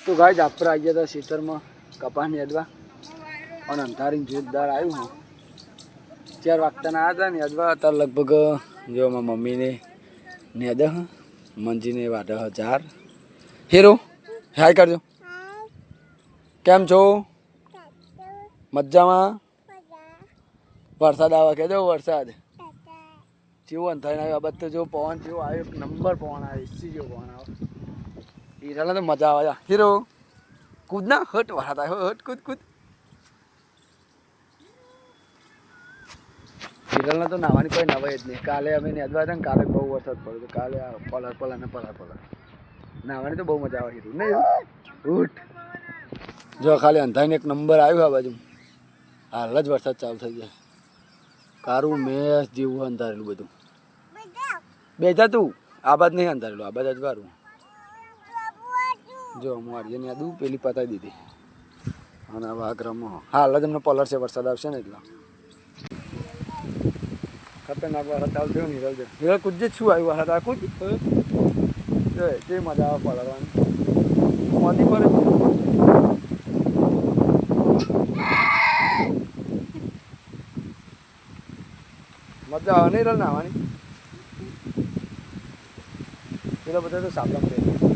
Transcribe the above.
તો ગાઈસ આપણે આવી ગયા હતા ખેતરમાં કપાસ નેદવા અને અંધારી જોરદાર આવ્યું હું 4 વાગતાના આવ્યા હતા ને નેદવા અત્યારે લગભગ જો મારા મમ્મીને નેદે હ મંજીને વાટે હ 4 હીરો હાય કરજો કેમ છો મજામાં વરસાદ આવે કે જો વરસાદ જેવો અંધારી આવ્યો આ બધો જો પવન જેવો આવ્યો એક નંબર પવન આવે એસી જેવો પવન આવે હીરાને તો મજા આવે હીરો કૂદ ના હટ વરસાદ આવ્યો હટ કૂદ કૂદ હિરલને તો નાવાની કોઈ નવાઈ જ નહીં કાલે અમે નેદવા હતા ને કાલે બહુ વરસાદ પડ્યો તો કાલે પલર ને પલર નાવાની તો બહુ મજા આવે હીરું નહીં ઉઠ જો ખાલી અંધારીને એક નંબર આવ્યો આ બાજુ હાલ જ વરસાદ ચાલુ થઈ જાય કારું મેચ જેવું અંધારેલું બધું બેજા તું આ બાજ નહીં અંધારેલું આ બાજ જ કારું જો હું અર્જન યાદું પેલી પતાવી દીધી અને વાઘરામાં હાલ જ અમને પલર છે વરસાદ આવશે ને એટલા ખતરનાક વરસાદ ચાલુ થયો ને હિરલ કૂદ જ શું આવ્યું વરસાદ આ કૂદ તે મજા આવે પલરવાની મોદી પર મજા આવે નહીં હિરલ નાવાની પેલા બધા તો સાબલા